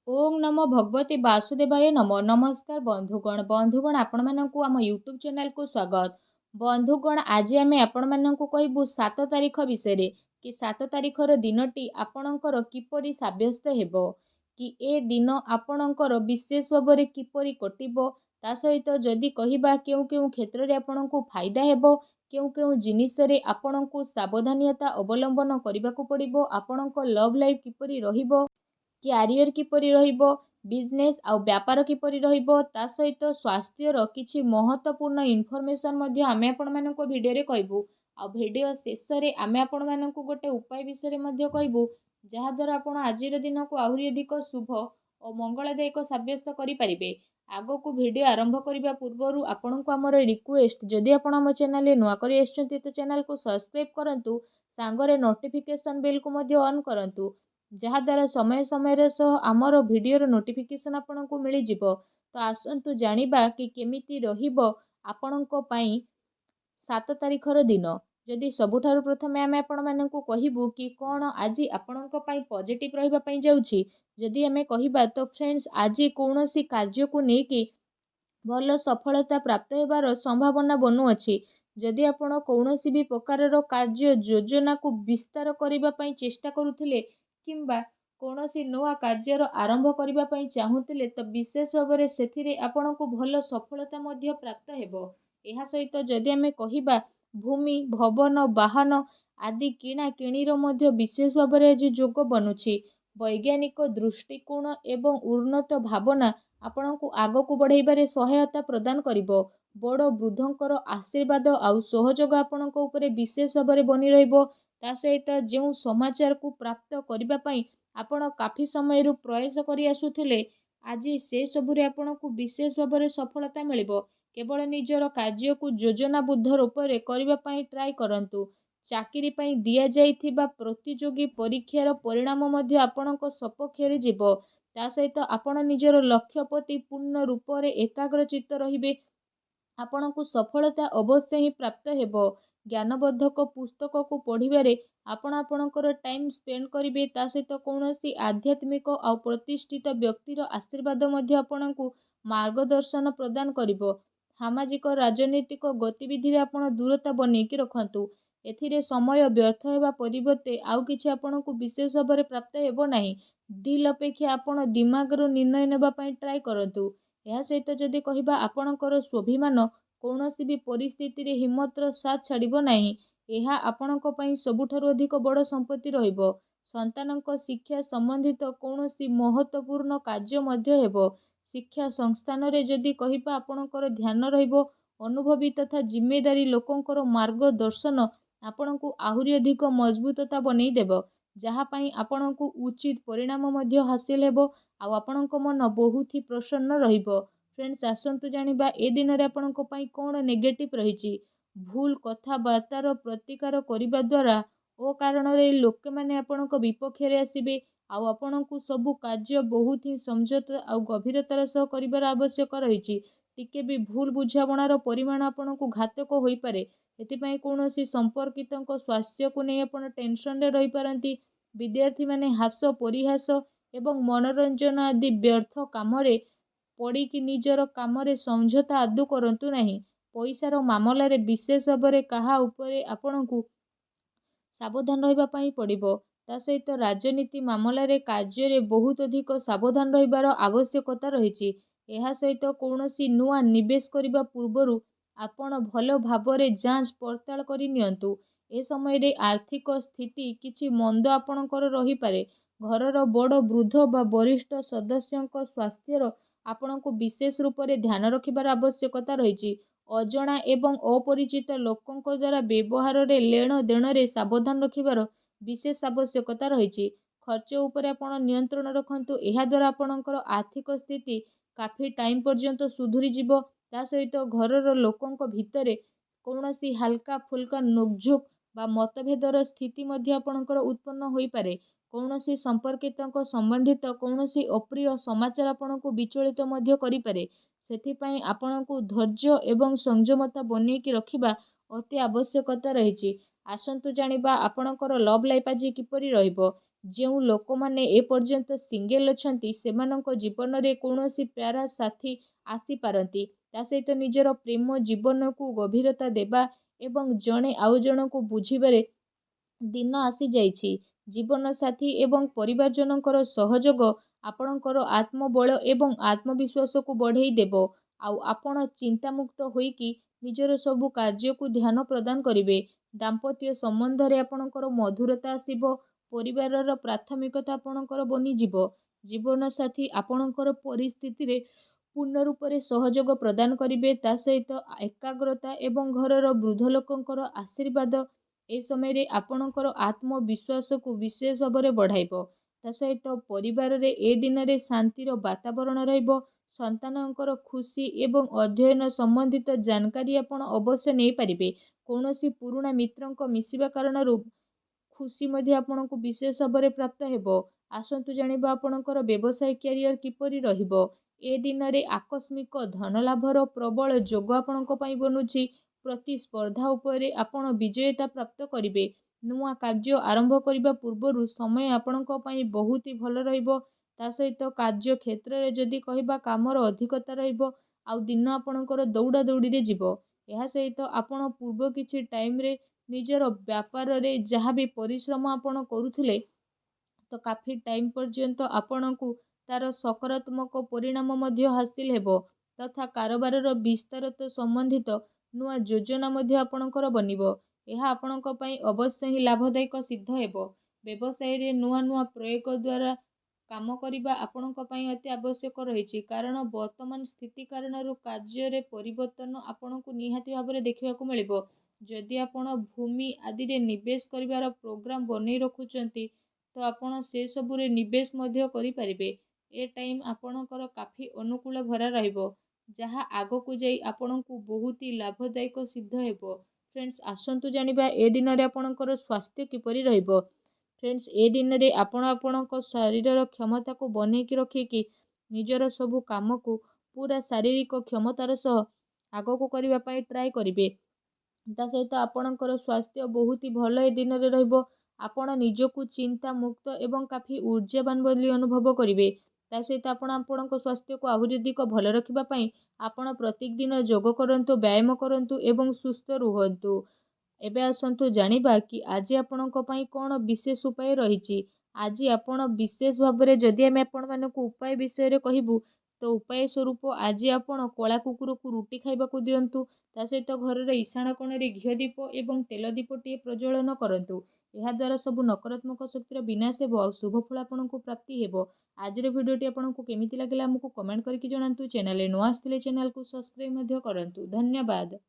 ओम नमो भगवते वासुदेवाय नमो नमस्कार बंधुगण आपण मानकु आम यूट्यूब चैनल को स्वागत। बंधुगण आज आम आपण मानकु कहबू 7 तारीख विषय कि 7 तारीखर दिनटी आपणकर किपरि साब्यस्त हेबो कि ए दिन आपणकर विशेष भाव किपरि कटिबो ता सहित जदि कहिबा केउ केउ क्षेत्र रे आपणकु फायदा हेबो केउ केउ जिनिस रे आपणकु सावधानता अवलंबन करबाकू पड़िबो आपणक लव लाइफ किपरि रहिबो क्यारियर किपरि रहिबो बिजनेस आउ व्यापार किपरि रहिबो ता सहित स्वास्थ्यर किछि महत्वपूर्ण इनफॉरमेशन मध्ये आमे आपण मानको भिडियो रे कहबू आ भिडियो शेष रे आमे आपण मानको गोटे उपाय विषय रे मध्ये कहबू जहा द्वारा आपण आजिर दिन को आहुरी अधिक शुभ और मंगलदायक साब्यस्त करि परिबे। आगो को वीडियो आरंभ करबा पूर्वरु आपन को हमर रिक्वेस्ट जदि आपण हम चैनल रे नुआ करी आछंती तो चैनल को सब्सक्राइब करंतु सांगरे नोटिफिकेशन बेल को मध्ये ऑन करंतु जहा द्वारा समय समय रे सह हमर वीडियो रो नोटिफिकेशन आपन को मिली जिवो। तो आसंतु जानिबा कि केमिति रहिबो आपन को पई 7 तारीखर दिन। जदि सबुठारु प्रथमे आमे आपण माननकु कहिबू कि कोन आजि आपणक पई पॉजिटिव रहिबा पई जाउछि जदि आमे कहिबा तो फ्रेंड्स आजि कोनोसी कार्य को नेकी भल सफलता प्राप्त हेबार संभावना बनू अछि। जदि आपण कौनसी भी प्रकारर कार्य योजना को विस्तार करबा पई चेष्टा करुथिले किंबा कौनसी नुआ कार्यर आरंभ करबा पई चाहुथिले तो विशेष भाव रे सेथिरे आपणको भल सफलता मध्ये प्राप्त हेबो। एहा सहित जदि आमे कहिबा भूमि भवन वाहन आदि किणा किणीर मध्ये विशेष भाव रे जे जोग बनुछि वैज्ञानिक दृष्टिकोण एवं उन्नत भावना आपणको आगो को बढ़ाइबारे सहायता प्रदान करिवो। बड़ वृद्धंकर आशीर्वाद आउ सहयोग आपणको उपरे विशेष भाव रे बनी रहिबो। ता सहित जो समाचार को प्राप्त करबा पई आपण काफी समय रु प्रयास करि आसुथिले आज से सबुरे आपणको विशेष भाव रे सफलता मिलिबो। केवल निजर कार्य को योजनाबद्ध रूप रे करबा पई ट्राई करंतु। चाकरी पई दिया जाइथिबा प्रतियोगी परीक्षार परिणाम मध्ये आपणको सपक्ष रे जिवो। ता सहित आपण निजर लक्ष्य प्रति पूर्ण रूप रे एकाग्रचित्त रहिबे आपणको सफलता अवश्य ही प्राप्त हेबो। ज्ञानवर्धक पुस्तक को पढ़िबारे आपण आपणकर टाइम स्पेंड करिवे। ता सहित कौनसी आध्यात्मिक और प्रतिष्ठित व्यक्तिर आशीर्वाद मध्ये आपणको मार्गदर्शन प्रदान करिवो। सामाजिक राजनीतिक गतिविधि रे आपण दूरता बनेकी रखंतु। एथिरे समय व्यर्थ हेबा परिवर्ते आउ किछि आपणको विशेष भाव रे प्राप्त हेबो नाही। दिल अपेक्षा आपण दिमाग रो निर्णय नेबा पई ट्राई करंतु। एहा सहित जदि कहिबा आपणकर स्वाभिमान कौनसी भी परिस्थिति रे हिम्मतर साथ छाड़िबो नाही। एहा आपणको पई सबुठारु अधिक बड़ संपत्ति रहिबो। संतानक शिक्षा संबंधित कौनसी महत्वपूर्ण कार्य मध्य हेबो। शिक्षा संस्थान रे जदि कहिबा आपणकर ध्यान रहिबो अनुभवी तथा जिम्मेदारी लोकंकर मार्गदर्शन आपणको आहुरी अधिक मजबूतता बनै देबो जहा पई आपणको उचित परिणाम मध्य हासिल हेबो आ आपणको मन बहुत ही प्रसन्न रहिबो। फ्रेंड्स आसंतु जानिबा ए दिन रे आपणको पई कोन नेगेटिव रहिछि। भूल कथा वार्तार प्रतिकार करिबा द्वारा ओ कारण रे लोक माने आपणको विपक्ष रे आसीबे आ आपणको सब कार्य बहुत ही समझौता आ गभीरतार सह करिबार आवश्यक रहिछि। टिके भी भूल बुझाबणार परिमाण आपणको घातक होई पारे। एथिपाई कौनसी संपर्कितक स्वास्थ्य को नहीं आपण टेंशन रे रही पारंती। विद्यार्थी माने हास परिहास एवं मनोरंजन आदि व्यर्थ काम रे पड़ी कि निजर काम रे समझौता आदु करंतु नहीं। पैसार मामला रे विशेष भाव रे कहा उपरे आपणको सावधान रहिबा पई पड़िबो। ता सहित राजनीति मामला रे कार्य रे बहुत अधिक सावधान रहिबार आवश्यकता रहिछि। एहा सहित कौनसी नुआ निवेश करिबा पूर्वरु आपण भल भाव रे जांच पड़ताल करि नियंतु। ए समय रे आर्थिक स्थिति किछि मंद आपणकर रही पारे। घरर बड़ वृद्ध बा वरिष्ठ सदस्यक स्वास्थ्यर आपणको विशेष रूप रे ध्यान रखिबार आवश्यकता रहिछि। अजणा एवं अपरिचित लोकंक द्वारा व्यवहार रे लेण देण रे सावधान रखिबार विशेष आवश्यकता रहिछि। खर्च उपरे आपण नियंत्रण रखंतु। एहा द्वारा आपणकर आर्थिक स्थिति काफी टाइम पर्यंत सुधुरी जिवो। ता सहित घरर लोकंक भितरे कौनसी हल्का फुल्का नोकझोक बा मतभेदर स्थिति मध्ये आपणकर उत्पन्न होई पारे। कौनसी संपर्कितक संबंधित कौनसी अप्रिय समाचार आपणको विचलित मध्ये करि पारे। सेथिपाई आपणको धैर्य एवं संयमता बनेकी रखिबा अति आवश्यकता रहिछि। आसंतु जानिबा आपणकर लव लाइफ आज किपरि रहिबो। ଯେଉଁ ଲୋକମାନେ ଏପର୍ଯ୍ୟନ୍ତ ସିଙ୍ଗେଲ୍ ଅଛନ୍ତି ସେମାନଙ୍କ ଜୀବନରେ କୌଣସି ପ୍ୟାରା ସାଥୀ ଆସିପାରନ୍ତି। ତା ସହିତ ନିଜର ପ୍ରେମ ଜୀବନକୁ ଗଭୀରତା ଦେବା ଏବଂ ଜଣେ ଆଉ ଜଣଙ୍କୁ ବୁଝିବାରେ ଦିନ ଆସିଯାଇଛି। ଜୀବନସାଥୀ ଏବଂ ପରିବାରଜନଙ୍କର ସହଯୋଗ ଆପଣଙ୍କର ଆତ୍ମବଳ ଏବଂ ଆତ୍ମବିଶ୍ୱାସକୁ ବଢ଼େଇ ଦେବ। ଆଉ ଆପଣ ଚିନ୍ତାମୁକ୍ତ ହୋଇକି ନିଜର ସବୁ କାର୍ଯ୍ୟକୁ ଧ୍ୟାନ ପ୍ରଦାନ କରିବେ। ଦାମ୍ପତ୍ୟ ସମ୍ବନ୍ଧରେ ଆପଣଙ୍କର ମଧୁରତା ଆସିବ। ପରିବାରର ପ୍ରାଥମିକତା ଆପଣଙ୍କର ବନିଯିବ। ଜୀବନସାଥୀ ଆପଣଙ୍କର ପରିସ୍ଥିତିରେ ପୂର୍ଣ୍ଣ ରୂପରେ ସହଯୋଗ ପ୍ରଦାନ କରିବେ। ତା ସହିତ ଏକାଗ୍ରତା ଏବଂ ଘରର ବୃଦ୍ଧ ଲୋକଙ୍କର ଆଶୀର୍ବାଦ ଏ ସମୟରେ ଆପଣଙ୍କର ଆତ୍ମବିଶ୍ୱାସକୁ ବିଶେଷ ଭାବରେ ବଢ଼ାଇବ। ତା ସହିତ ପରିବାରରେ ଏ ଦିନରେ ଶାନ୍ତିର ବାତାବରଣ ରହିବ। ସନ୍ତାନଙ୍କର ଖୁସି ଏବଂ ଅଧ୍ୟୟନ ସମ୍ବନ୍ଧିତ ଜାନକାରୀ ଆପଣ ଅବଶ୍ୟ ନେଇପାରିବେ। କୌଣସି ପୁରୁଣା ମିତ୍ରଙ୍କ ମିଶିବା କାରଣରୁ ଖୁସି ମଧ୍ୟ ଆପଣଙ୍କୁ ବିଶେଷ ଭାବରେ ପ୍ରାପ୍ତ ହେବ। ଆସନ୍ତୁ ଜାଣିବା ଆପଣଙ୍କର ବ୍ୟବସାୟ କ୍ୟାରିୟର କିପରି ରହିବ। ଏ ଦିନରେ ଆକସ୍ମିକ ଧନଲାଭର ପ୍ରବଳ ଯୋଗ ଆପଣଙ୍କ ପାଇଁ ବନୁଛି। ପ୍ରତିସ୍ପର୍ଦ୍ଧା ଉପରେ ଆପଣ ବିଜୟତା ପ୍ରାପ୍ତ କରିବେ। ନୂଆ କାର୍ଯ୍ୟ ଆରମ୍ଭ କରିବା ପୂର୍ବରୁ ସମୟ ଆପଣଙ୍କ ପାଇଁ ବହୁତ ହି ଭଲ ରହିବ। ତା ସହିତ କାର୍ଯ୍ୟ କ୍ଷେତ୍ରରେ ଯଦି କହିବା କାମର ଅଧିକତା ରହିବ ଆଉ ଦିନ ଆପଣଙ୍କର ଦୌଡ଼ା ଦୌଡ଼ିରେ ଯିବ। ଏହା ସହିତ ଆପଣ ପୂର୍ବ କିଛି ଟାଇମ୍ରେ ନିଜର ବ୍ୟାପାରରେ ଯାହା ବି ପରିଶ୍ରମ ଆପଣ କରୁଥିଲେ ତ କାଫି ଟାଇମ୍ ପର୍ଯ୍ୟନ୍ତ ଆପଣଙ୍କୁ ତାର ସକାରାତ୍ମକ ପରିଣାମ ମଧ୍ୟ ହାସିଲ ହେବ ତଥା କାରବାରର ବିସ୍ତାରତ ସମ୍ବନ୍ଧିତ ନୂଆ ଯୋଜନା ମଧ୍ୟ ଆପଣଙ୍କର ବନିବ। ଏହା ଆପଣଙ୍କ ପାଇଁ ଅବଶ୍ୟ ହିଁ ଲାଭଦାୟକ ସିଦ୍ଧ ହେବ। ବ୍ୟବସାୟରେ ନୂଆ ନୂଆ ପ୍ରୟୋଗ ଦ୍ୱାରା କାମ କରିବା ଆପଣଙ୍କ ପାଇଁ ଅତି ଆବଶ୍ୟକ ରହିଛି, କାରଣ ବର୍ତ୍ତମାନ ସ୍ଥିତି କାରଣରୁ କାର୍ଯ୍ୟରେ ପରିବର୍ତ୍ତନ ଆପଣଙ୍କୁ ନିହାତି ଭାବରେ ଦେଖିବାକୁ ମିଳିବ। ଯଦି ଆପଣ ଭୂମି ଆଦିରେ ନିବେଶ କରିବାର ପ୍ରୋଗ୍ରାମ ବନେଇ ରଖୁଛନ୍ତି ତ ଆପଣ ସେସବୁରେ ନିବେଶ ମଧ୍ୟ କରିପାରିବେ। ଏ ଟାଇମ୍ ଆପଣଙ୍କର କାଫି ଅନୁକୂଳ ଭରା ରହିବ, ଯାହା ଆଗକୁ ଯାଇ ଆପଣଙ୍କୁ ବହୁତ ହି ଲାଭଦାୟକ ସିଦ୍ଧ ହେବ। ଫ୍ରେଣ୍ଡସ୍, ଆସନ୍ତୁ ଜାଣିବା ଏ ଦିନରେ ଆପଣଙ୍କର ସ୍ୱାସ୍ଥ୍ୟ କିପରି ରହିବ। ଫ୍ରେଣ୍ଡସ୍, ଏ ଦିନରେ ଆପଣ ଆପଣଙ୍କ ଶରୀରର କ୍ଷମତାକୁ ବନେଇକି ରଖିକି ନିଜର ସବୁ କାମକୁ ପୁରା ଶାରୀରିକ କ୍ଷମତାର ସହ ଆଗକୁ କରିବା ପାଇଁ ଟ୍ରାଏ କରିବେ। ତା ସହିତ ଆପଣଙ୍କର ସ୍ୱାସ୍ଥ୍ୟ ବହୁତ ହି ଭଲ ଏ ଦିନରେ ରହିବ। ଆପଣ ନିଜକୁ ଚିନ୍ତା ମୁକ୍ତ ଏବଂ କାଫି ଊର୍ଜାବାନ ବୋଲି ଅନୁଭବ କରିବେ। ତା ସହିତ ଆପଣ ଆପଣଙ୍କ ସ୍ୱାସ୍ଥ୍ୟକୁ ଆହୁରି ଅଧିକ ଭଲ ରଖିବା ପାଇଁ ଆପଣ ପ୍ରତ୍ୟେକ ଦିନ ଯୋଗ କରନ୍ତୁ, ବ୍ୟାୟାମ କରନ୍ତୁ ଏବଂ ସୁସ୍ଥ ରୁହନ୍ତୁ। ଏବେ ଆସନ୍ତୁ ଜାଣିବା କି ଆଜି ଆପଣଙ୍କ ପାଇଁ କ'ଣ ବିଶେଷ ଉପାୟ ରହିଛି। ଆଜି ଆପଣ ବିଶେଷ ଭାବରେ ଯଦି ଆମେ ଆପଣମାନଙ୍କୁ ଉପାୟ ବିଷୟରେ କହିବୁ ତ ଉପାୟ ସ୍ୱରୂପ ଆଜି ଆପଣ କଳା କୁକୁରକୁ ରୁଟି ଖାଇବାକୁ ଦିଅନ୍ତୁ। ତା ସହିତ ଘରର ଇଶାଣ କୋଣରେ ଘିଅ ଦୀପ ଏବଂ ତେଲ ଦୀପଟିଏ ପ୍ରଜ୍ୱଳନ କରନ୍ତୁ। ଏହାଦ୍ୱାରା ସବୁ ନକାରାତ୍ମକ ଶକ୍ତିର ବିନାଶ ହେବ ଆଉ ଶୁଭ ଫଳ ଆପଣଙ୍କୁ ପ୍ରାପ୍ତି ହେବ। ଆଜିର ଭିଡ଼ିଓଟି ଆପଣଙ୍କୁ କେମିତି ଲାଗିଲା ଆମକୁ କମେଣ୍ଟ କରିକି ଜଣାନ୍ତୁ। ଚ୍ୟାନେଲରେ ନୂଆ ଆସିଥିଲେ ଚ୍ୟାନେଲକୁ ସବସ୍କ୍ରାଇବ୍ ମଧ୍ୟ କରନ୍ତୁ। ଧନ୍ୟବାଦ।